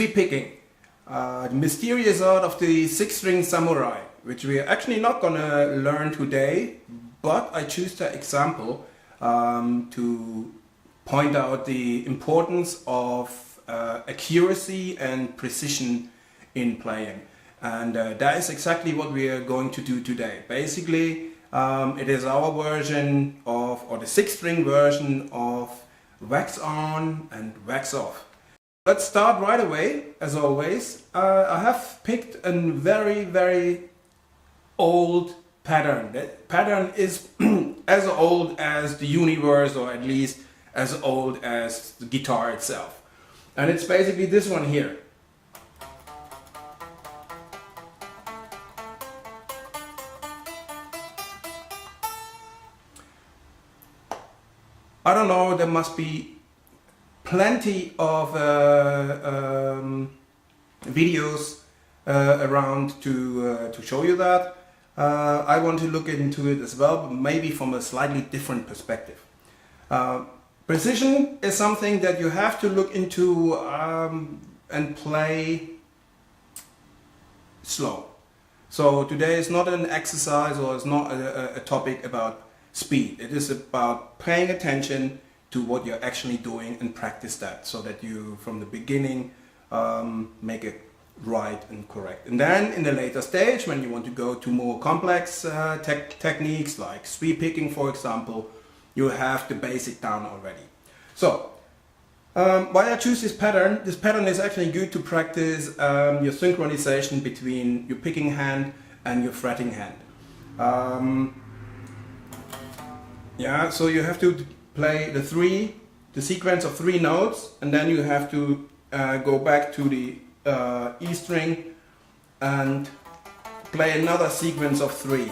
Sweep picking, the mysterious art of the six-string samurai, which we are actually not gonna learn today, but I choose that example to point out the importance of accuracy and precision in playing. And that is exactly what we are going to do today. Basically, it is our version of, or the six-string version of wax on and wax off. Let's start right away, as always. I have picked a very old pattern. That pattern is as old as the universe, or at least as old as the guitar itself. And it's basically this one here. I don't know, there must be plenty of videos around to show you that. I want to look into it as well, but maybe from a slightly different perspective. Precision is something that you have to look into and play slow. So today is not an exercise, or it's not a topic about speed. It is about paying attention to what you're actually doing and practice that, so that you from the beginning make it right and correct. And then in the later stage, when you want to go to more complex techniques like sweep picking, for example, you have the basic down already. So why I choose this pattern is actually good to practice your synchronization between your picking hand and your fretting hand. Yeah, so you have to play the sequence of 3 notes, and then you have to go back to the E string and play another sequence of 3,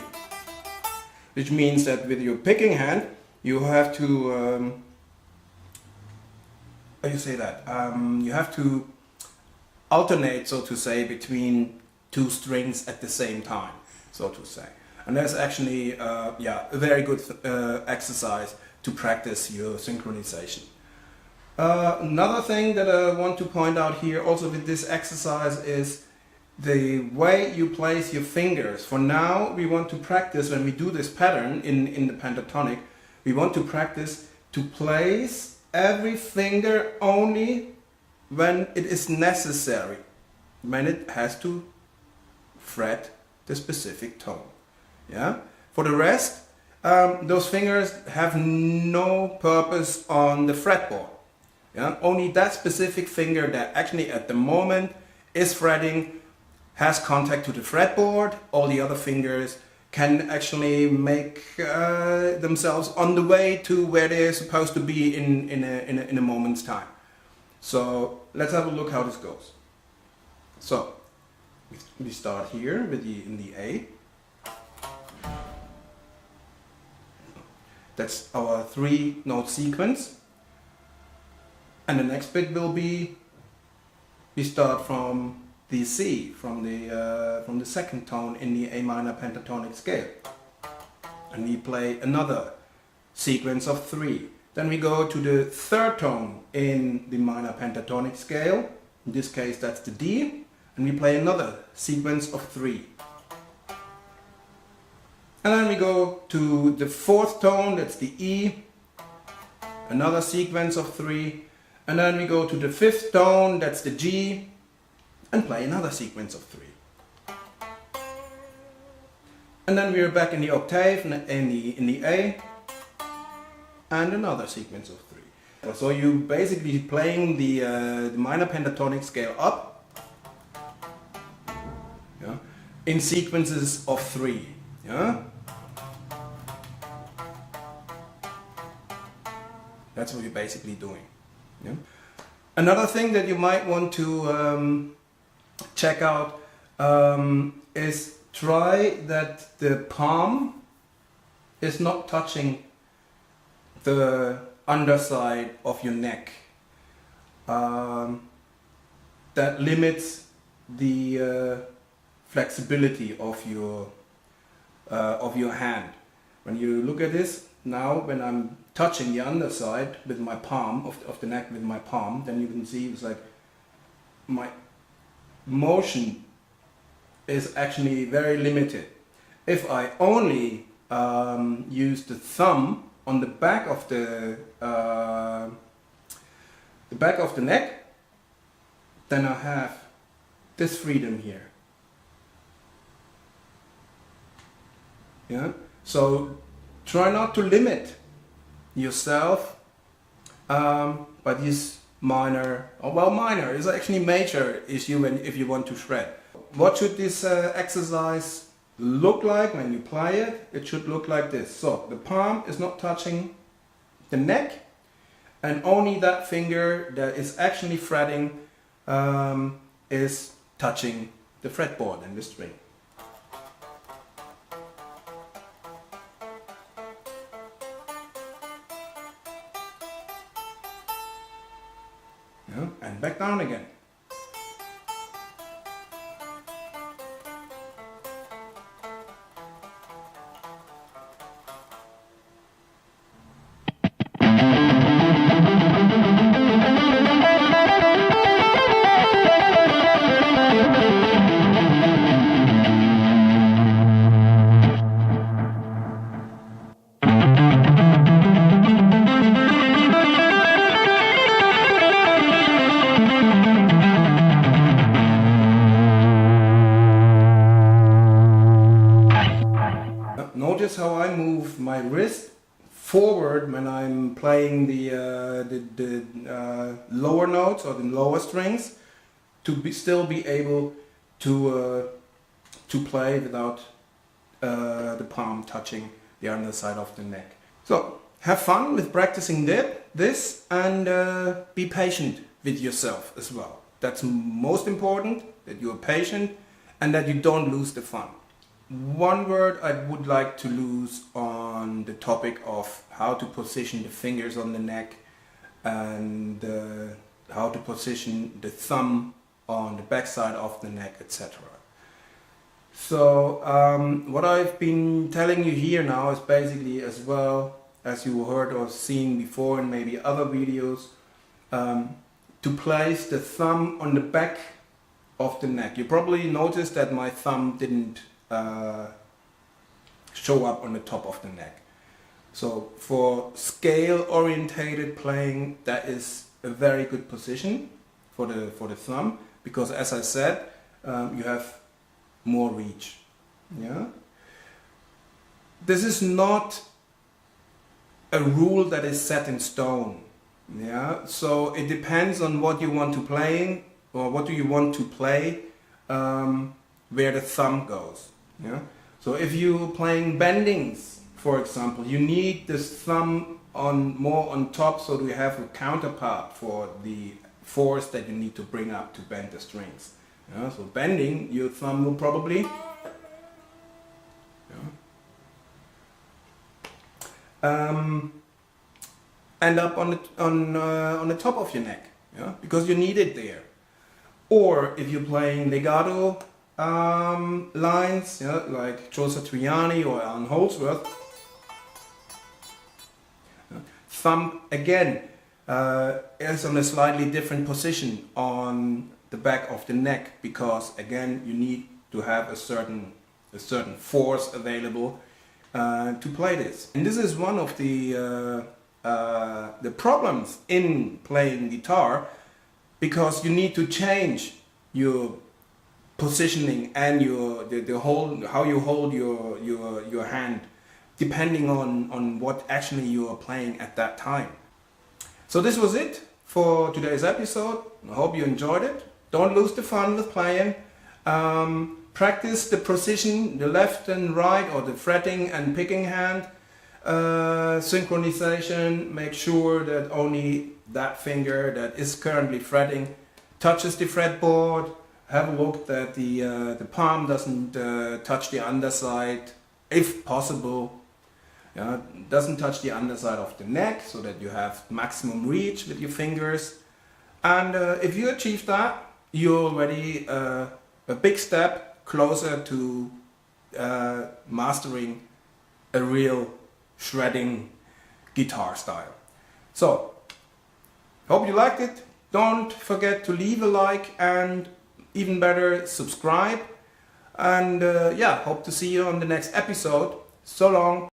which means that with your picking hand you have to you have to alternate, so to say, between 2 strings at the same time, so to say. And that's actually a very good exercise to practice your synchronization. Another thing that I want to point out here also with this exercise is the way you place your fingers. For now, we want to practice, when we do this pattern in the pentatonic, we want to practice to place every finger only when it is necessary, when it has to fret the specific tone. Yeah. For the rest, those fingers have no purpose on the fretboard. Yeah. Only that specific finger that actually at the moment is fretting has contact to the fretboard. All the other fingers can actually make themselves on the way to where they're supposed to be in a moment's time. So let's have a look how this goes. So we start here with in the A. That's our 3-note sequence. And the next bit will be, we start from the C, from the second tone in the A minor pentatonic scale. And we play another sequence of 3. Then we go to the third tone in the minor pentatonic scale. In this case that's the D. And we play another sequence of 3. And then we go to the fourth tone, that's the E, another sequence of 3. And then we go to the fifth tone, that's the G, and play another sequence of 3. And then we are back in the octave, in the A, and another sequence of 3. So you basically playing the minor pentatonic scale up, yeah, in sequences of 3. Yeah? That's what you're basically doing. Yeah? Another thing that you might want to check out is try that the palm is not touching the underside of your neck. That limits the flexibility of your hand. When you look at this now, when I'm touching the underside with my palm of the neck with my palm, then you can see it's like my motion is actually very limited. If I only use the thumb on the back of the neck, then I have this freedom here. Yeah. So try not to limit yourself by these minor, minor is actually major issue if you want to shred. What should this exercise look like when you play it? It should look like this. So the palm is not touching the neck, and only that finger that is actually fretting is touching the fretboard and the string. Yeah, and back down again. Notice how I move my wrist forward when I'm playing the lower notes or the lower strings, to still be able to play without the palm touching the underside of the neck. So have fun with practicing this, and be patient with yourself as well. That's most important, that you are patient and that you don't lose the fun. One word I would like to lose on the topic of how to position the fingers on the neck and how to position the thumb on the backside of the neck, etc. So what I've been telling you here now is basically, as well as you heard or seen before in maybe other videos, to place the thumb on the back of the neck. You probably noticed that my thumb didn't show up on the top of the neck. So for scale orientated playing, that is a very good position for the thumb, because as I said, you have more reach. Yeah. This is not a rule that is set in stone. Yeah. So it depends on what you want to play, or what do you want to play, where the thumb goes. Yeah. So if you're playing bendings, for example, you need this thumb more on top, so you have a counterpart for the force that you need to bring up to bend the strings. Yeah. So bending, your thumb will probably end up on the top of your neck. Yeah. Because you need it there. Or if you're playing legato lines, yeah, like Joe Satriani or Alan Holdsworth, thumb again is on a slightly different position on the back of the neck, because again you need to have a certain force available to play this. And this is one of the problems in playing guitar, because you need to change your positioning and how you hold your hand, depending on what actually you are playing at that time. So this was it for today's episode. I hope you enjoyed it. Don't lose the fun with playing. Practice the precision, the left and right, or the fretting and picking hand. Synchronization, make sure that only that finger that is currently fretting touches the fretboard. Have a look that the palm doesn't touch the underside, if possible. Doesn't touch the underside of the neck, so that you have maximum reach with your fingers. And if you achieve that, you're already a big step closer to mastering a real shredding guitar style. So, hope you liked it. Don't forget to leave a like and even better, subscribe. And yeah, hope to see you on the next episode. So long.